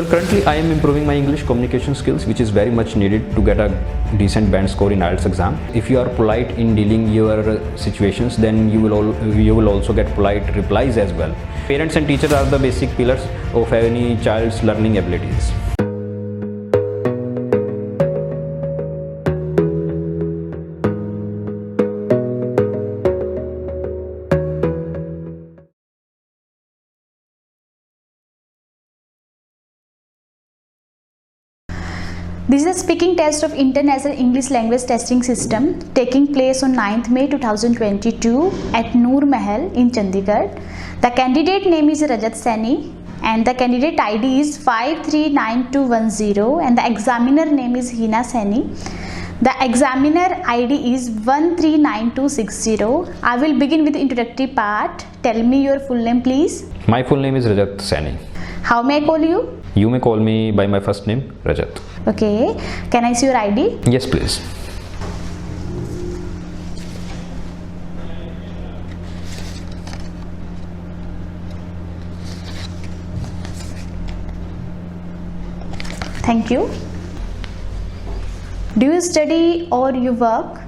Well, currently I am improving my English communication skills, which is very much needed to get a decent band score in IELTS exam. If you are polite in dealing your situations, then you will also get polite replies as well. Parents and teachers are the basic pillars of any child's learning abilities. This is a speaking test of International English Language Testing System taking place on 9th May 2022 at Noor Mahal in Chandigarh. The candidate name is Rajat Saini and the candidate ID is 539210 and the examiner name is Hina Saini. The examiner ID is 139260. I will begin with the introductory part. Tell me your full name please. My full name is Rajat Saini. How may I call you? You may call me by my first name, Rajat. Okay. Can I see your ID? Yes, please. Thank you. Do you study or you work?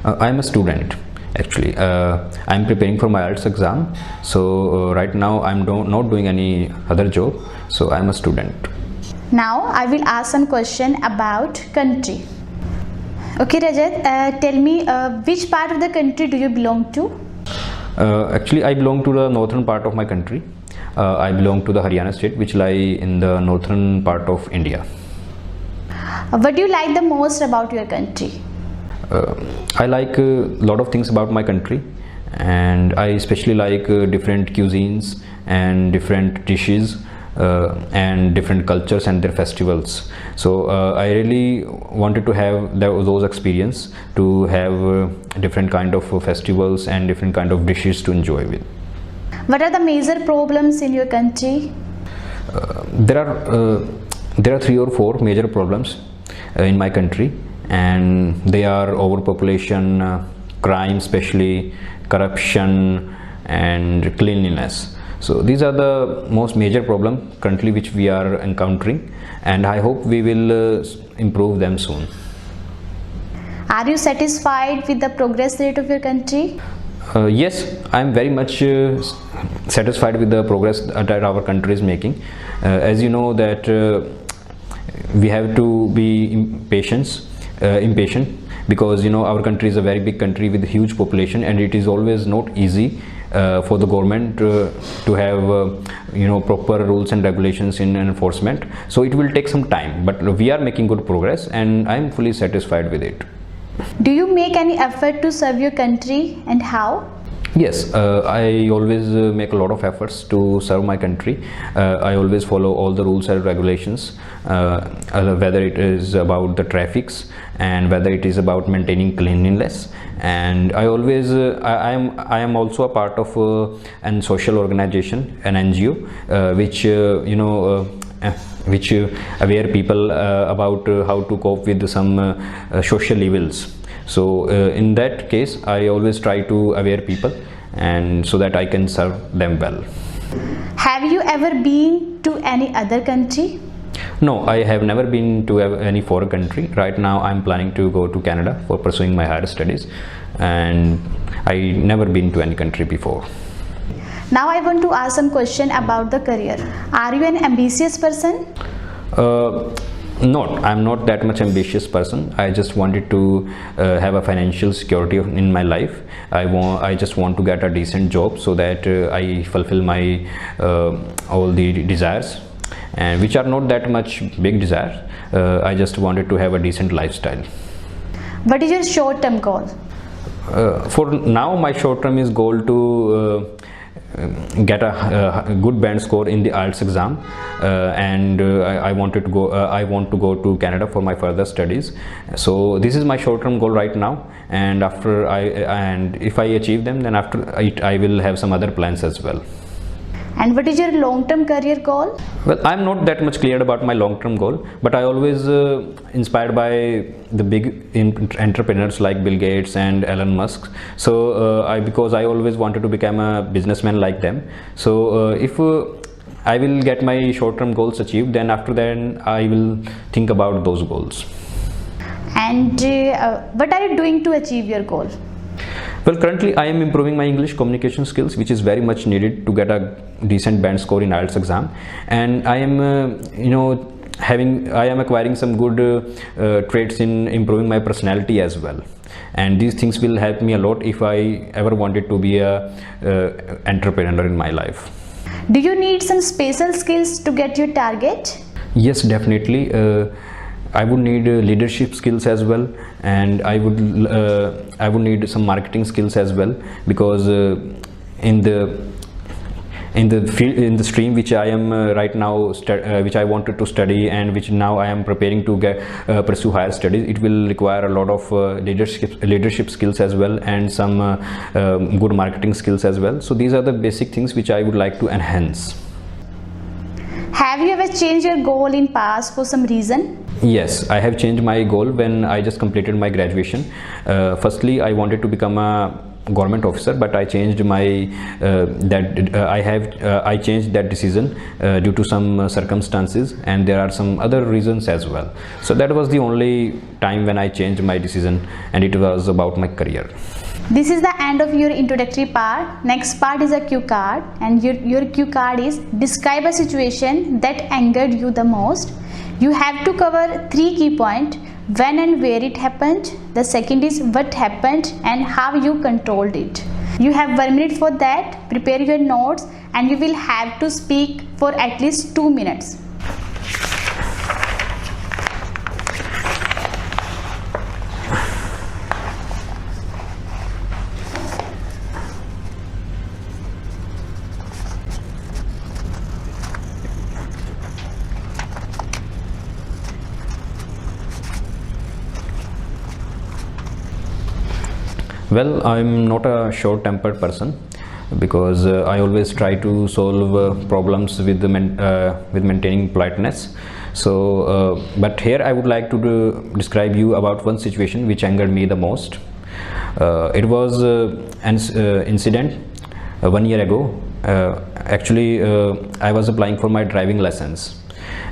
I am a student. Actually, I am preparing for my IELTS exam. So right now I am not doing any other job. So I am a student. Now I will ask some question about country. Okay, Rajat, tell me which part of the country do you belong to? Actually, I belong to the northern part of my country. I belong to the Haryana state, which lie in the northern part of India. What do you like the most about your country? I like a lot of things about my country, and I especially like different cuisines and different dishes and different cultures and their festivals. So I really wanted to have those experience to have different kind of festivals and different kind of dishes to enjoy with. What are the major problems in your country? There are 3 or 4 major problems in my country, and they are overpopulation, crime, especially corruption, and cleanliness. So these are the most major problem currently which we are encountering, and I hope we will improve them soon. Are you satisfied with the progress rate of your country? Yes, I am very much satisfied with the progress that our country is making. As you know that we have to be impatient because our country is a very big country with a huge population, and it is always not easy for the government to have proper rules and regulations in enforcement. So it will take some time, but we are making good progress and I am fully satisfied with it. Do you make any effort to serve your country, and how? Yes, I always make a lot of efforts to serve my country. I always follow all the rules and regulations, whether it is about the traffics and whether it is about maintaining cleanliness. And I always I am also a part of an social organization, an NGO, which aware people about how to cope with some social evils. So in that case I always try to aware people, and so that I can serve them well. Have you ever been to any other country? No, I have never been to any foreign country. Right now I am planning to go to Canada for pursuing my higher studies, and I never been to any country before. Now I want to ask some question about the career. Are you an ambitious person? Not. I'm not that much ambitious person. I just wanted to have a financial security in my life. I just want to get a decent job so that I fulfill my all the desires, and which are not that much big desires. I just wanted to have a decent lifestyle. What is your short-term goal? For now, my short-term is goal to get a good band score in the IELTS exam, and I want to go to Canada for my further studies. So this is my short-term goal right now, and if I achieve them, then after it I will have some other plans as well. And what is your long-term career goal? Well, I'm not that much clear about my long-term goal, but I always inspired by the big entrepreneurs like Bill Gates and Elon Musk. So because I always wanted to become a businessman like them. So if I will get my short-term goals achieved, then after that I will think about those goals. And what are you doing to achieve your goal? Well, currently I am improving my English communication skills, which is very much needed to get a decent band score in IELTS exam, and I am I am acquiring some good traits in improving my personality as well, and these things will help me a lot if I ever wanted to be a entrepreneur in my life. Do you need some special skills to get your target? Yes, definitely. I would need leadership skills as well, and I would need some marketing skills as well, because in the stream which I am right now which I wanted to study, and which now I am preparing to pursue higher studies, it will require a lot of leadership skills as well, and some good marketing skills as well. So these are the basic things which I would like to enhance. Have you ever changed your goal in past for some reason? Yes, I have changed my goal when I just completed my graduation. Firstly, I wanted to become a government officer, but I changed my I changed that decision due to some circumstances, and there are some other reasons as well. So that was the only time when I changed my decision, and it was about my career. This is the end of your introductory part. Next part is a cue card, and your cue card is describe a situation that angered you the most. You have to cover 3 key points: when and where it happened, the second is what happened and how you controlled it. You have 1 minute for that. Prepare your notes, and you will have to speak for at least 2 minutes. Well, I'm not a short-tempered person, because I always try to solve problems with maintaining politeness. So, but here I would like to describe you about one situation which angered me the most. It was an incident 1 year ago. Actually, I was applying for my driving license,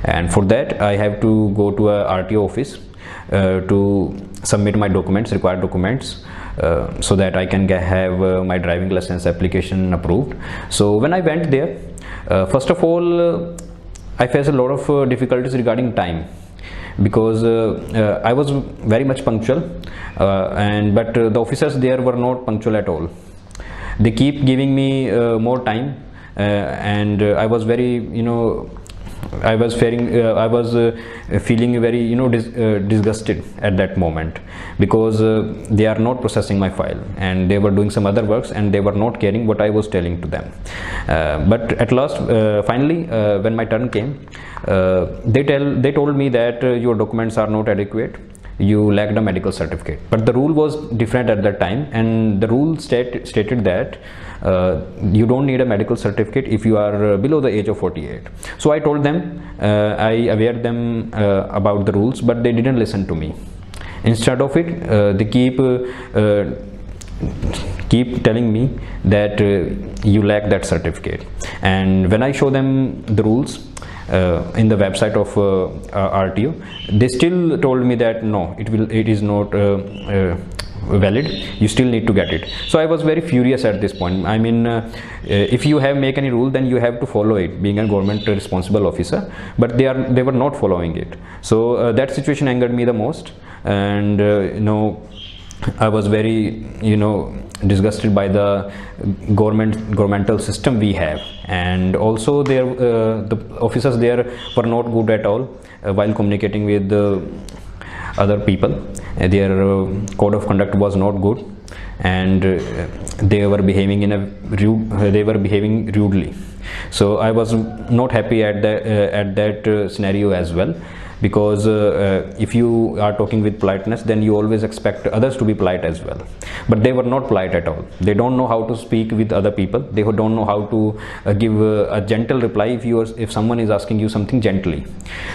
and for that I have to go to a RTO office to submit my required documents, so that I can have my driving license application approved. So when I went there, first of all, I faced a lot of difficulties regarding time, because I was very much punctual, but the officers there were not punctual at all. They keep giving me more time, and I was very I was feeling very disgusted at that moment, because they are not processing my file, and they were doing some other works, and they were not caring what I was telling to them. But at last, finally, when my turn came, they told me that your documents are not adequate, you lacked a medical certificate. But the rule was different at that time, and the rule stated that you don't need a medical certificate if you are below the age of 48. So I told them, I aware them about the rules, but they didn't listen to me. Instead of it, they keep telling me that you lack that certificate. And when I show them the rules in the website of RTO, they still told me that no, it is not valid, you still need to get it. So I was very furious at this point. I mean, if you have make any rule, then you have to follow it, being a government responsible officer, but they were not following it. So that situation angered me the most, and I was very disgusted by the governmental system we have, and also the officers there were not good at all while communicating with other people. Their code of conduct was not good, and they were behaving rudely. So I was not happy at that scenario as well. because if you are talking with politeness, then you always expect others to be polite as well. But they were not polite at all. They don't know how to speak with other people. They don't know how to give a gentle reply if someone is asking you something gently.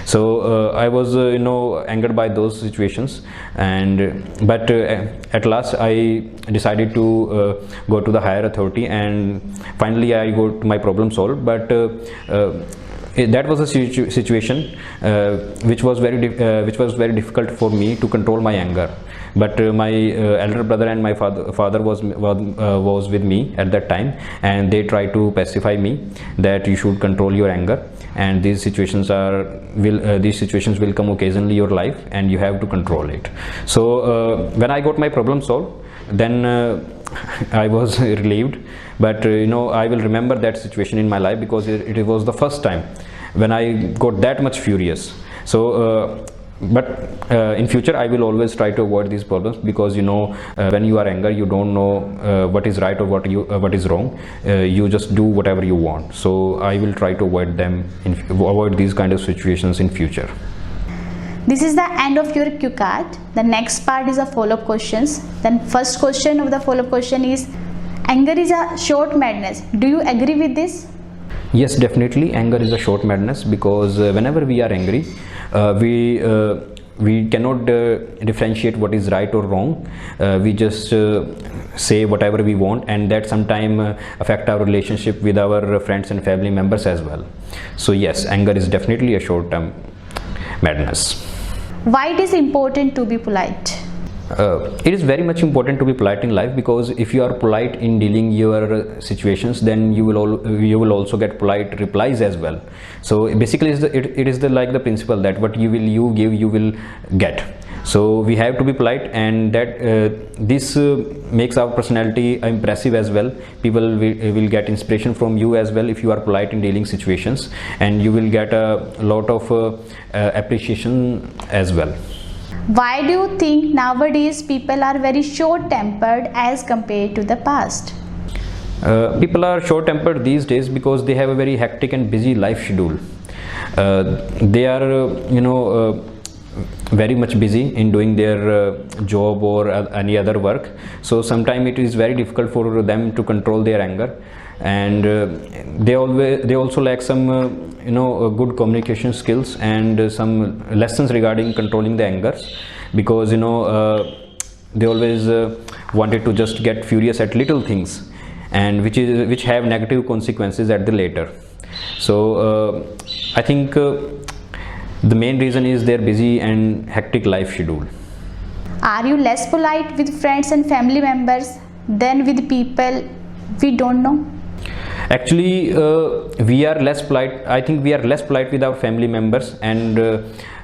So I was angered by those situations, but at last I decided to go to the higher authority, and finally I got my problem solved. But that was a situation which was very difficult for me to control my anger. But my elder brother and my father was with me at that time, and they tried to pacify me that you should control your anger, and these situations will come occasionally in your life, and you have to control it. So when I got my problem solved, then I was relieved. But I will remember that situation in my life, because it was the first time when I got that much furious. So but in future I will always try to avoid these problems, because when you are angry, you don't know what is right or what is wrong. You just do whatever you want. So I will try to avoid these kind of situations in future. This is the end of your cue card. The next part is a follow-up questions. Then first question of the follow-up question is, anger is a short madness. Do you agree with this? Yes, definitely. Anger is a short madness, because whenever we are angry, we cannot differentiate what is right or wrong. We just say whatever we want, and that sometimes affect our relationship with our friends and family members as well. So yes, anger is definitely a short-term madness. Why it is important to be polite? It is very much important to be polite in life, because if you are polite in dealing your situations, then you will also get polite replies as well. So basically it is like the principle that what you give, you will get. So we have to be polite, and that this makes our personality impressive as well. People will get inspiration from you as well if you are polite in dealing situations, and you will get a lot of appreciation as well. Why do you think nowadays people are very short-tempered as compared to the past? People are short-tempered these days because they have a very hectic and busy life schedule. They are very much busy in doing their job or any other work. So sometimes it is very difficult for them to control their anger, and they also lack some good communication skills and some lessons regarding controlling the anger, because they always wanted to just get furious at little things, and which have negative consequences at the later. So I think the main reason is their busy and hectic life schedule. Are you less polite with friends and family members than with people we don't know? Actually, we are less polite. I think we are less polite with our family members and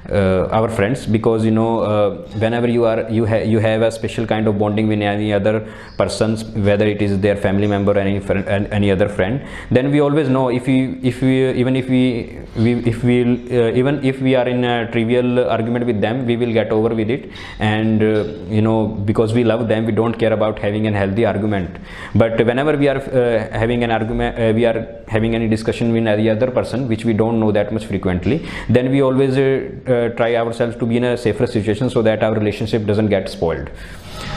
our friends, because whenever you have a special kind of bonding with any other persons, whether it is their family member or any other friend, then we always know even if we are in a trivial argument with them, we will get over with it, and because we love them, we don't care about having a healthy argument. But whenever we are having an argument, we are having any discussion with any other person which we don't know that much frequently, then we always try ourselves to be in a safer situation so that our relationship doesn't get spoiled.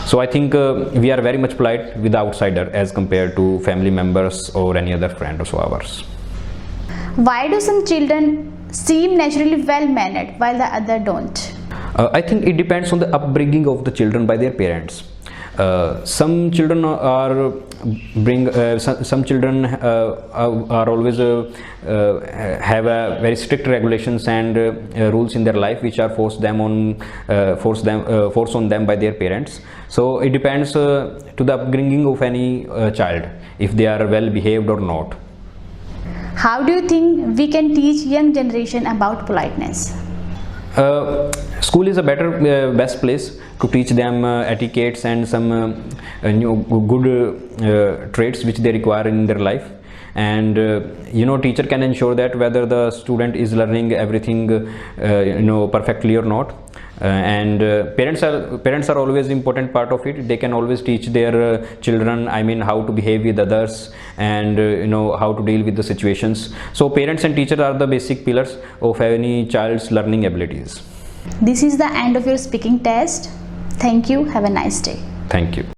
So I think we are very much polite with the outsider as compared to family members or any other friend of ours. Why do some children seem naturally well mannered while the other don't? I think it depends on the upbringing of the children by their parents. Some children are always have a very strict regulations and rules in their life which are forced on them by their parents. So it depends to the upbringing of any child, if they are well behaved or not. How do you think we can teach young generation about politeness? School is a best place to teach them etiquettes and some good traits which they require in their life, and teacher can ensure that whether the student is learning everything perfectly or not. And parents are always important part of it. They can always teach their children, how to behave with others, and how to deal with the situations. So parents and teachers are the basic pillars of any child's learning abilities. This is the end of your speaking test. Thank you. Have a nice day. Thank you.